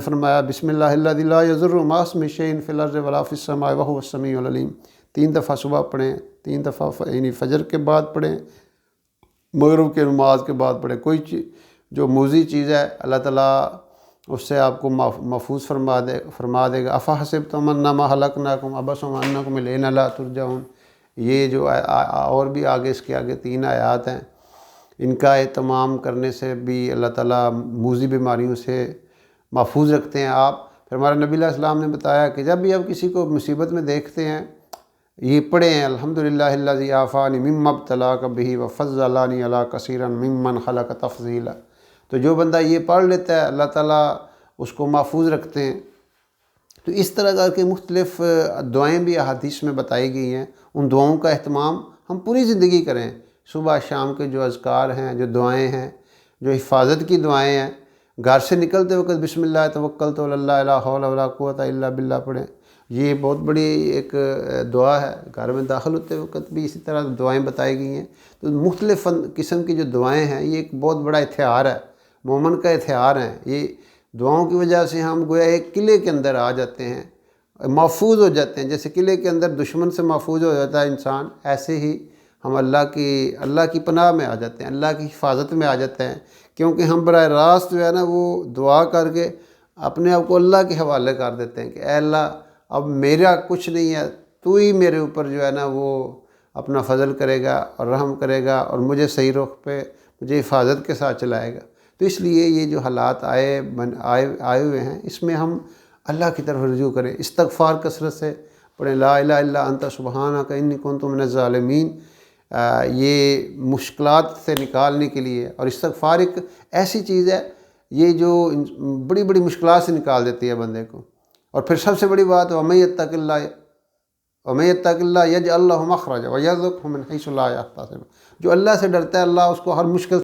فرمایا بسم اللہ الذی لا یضر مع اسمہ شیء فی الارض ولا فی السماء وہو السمیع العلیم، 3 دفعہ صبح پڑھیں، 3 دفعہ یعنی فجر کے بعد پڑھیں، مغرب کے نماز کے بعد پڑھیں۔ کوئی چیز جو موذی چیز ہے اللہ تعالیٰ اس سے آپ کو محفوظ فرما دے گا۔ افحسبتم انما خلقناکم عبثا وانکم الینا لا ترجعون، یہ جو اور بھی آگے اس کے آگے 3 آیات ہیں، ان کا اہتمام کرنے سے بھی اللہ تعالیٰ موذی بیماریوں سے محفوظ رکھتے ہیں آپ۔ پھر ہمارے نبی علیہ السلام نے بتایا کہ جب بھی آپ کسی کو مصیبت میں دیکھتے ہیں یہ پڑھیں ہیں الحمدللہ الذی عافانی مما ابتلاک بہ وفضلنی علی کثیر ممن خلق تفضیلا۔ تو جو بندہ یہ پڑھ لیتا ہے اللہ تعالیٰ اس کو محفوظ رکھتے ہیں۔ تو اس طرح کر کے مختلف دعائیں بھی احادیث میں بتائی گئی ہیں، ان دعاؤں کا اہتمام ہم پوری زندگی کریں۔ صبح شام کے جو اذکار ہیں، جو دعائیں ہیں، جو حفاظت کی دعائیں ہیں، گھر سے نکلتے وقت بسم اللہ توکلت علی اللہ لا حول ولا قوت الا باللہ پڑھیں، یہ بہت بڑی ایک دعا ہے۔ گھر میں داخل ہوتے وقت بھی اسی طرح دعائیں بتائی گئی ہیں۔ تو مختلف قسم کی جو دعائیں ہیں یہ ایک بہت بڑا ہتھیار ہے، مومن کا ہتھیار ہے۔ یہ دعاؤں کی وجہ سے ہم گویا ایک قلعے کے اندر آ جاتے ہیں، محفوظ ہو جاتے ہیں۔ جیسے قلعے کے اندر دشمن سے محفوظ ہو جاتا ہے انسان، ایسے ہی ہم اللہ کی پناہ میں آ جاتے ہیں، اللہ کی حفاظت میں آ جاتے ہیں، کیونکہ ہم براہ راست جو ہے نا وہ دعا کر کے اپنے آپ کو اللہ کے حوالے کر دیتے ہیں کہ اے اللہ اب میرا کچھ نہیں ہے، تو ہی میرے اوپر جو ہے نا وہ اپنا فضل کرے گا اور رحم کرے گا اور مجھے صحیح رخ پہ مجھے حفاظت کے ساتھ چلائے گا۔ تو اس لیے یہ جو حالات آئے ہوئے ہیں اس میں ہم اللہ کی طرف رجوع کریں، استغفار کثرت سے پڑھیں، لا الہ الا انت سبحانک انی کنت من الظالمین، یہ مشکلات سے نکالنے کے لیے۔ اور استغفار ایک ایسی چیز ہے یہ جو بڑی بڑی مشکلات سے نکال دیتی ہے بندے کو۔ اور پھر سب سے بڑی بات وَمَن يَتَّقِ اللَّهَ يَجْعَلْ لَهُ مَخْرَجًا وَيَرْزُقْهُ مِنْ حَيْثُ لَا يَحْتَسِبُ، جو اللہ سے ڈرتا ہے اللہ اس کو ہر مشکل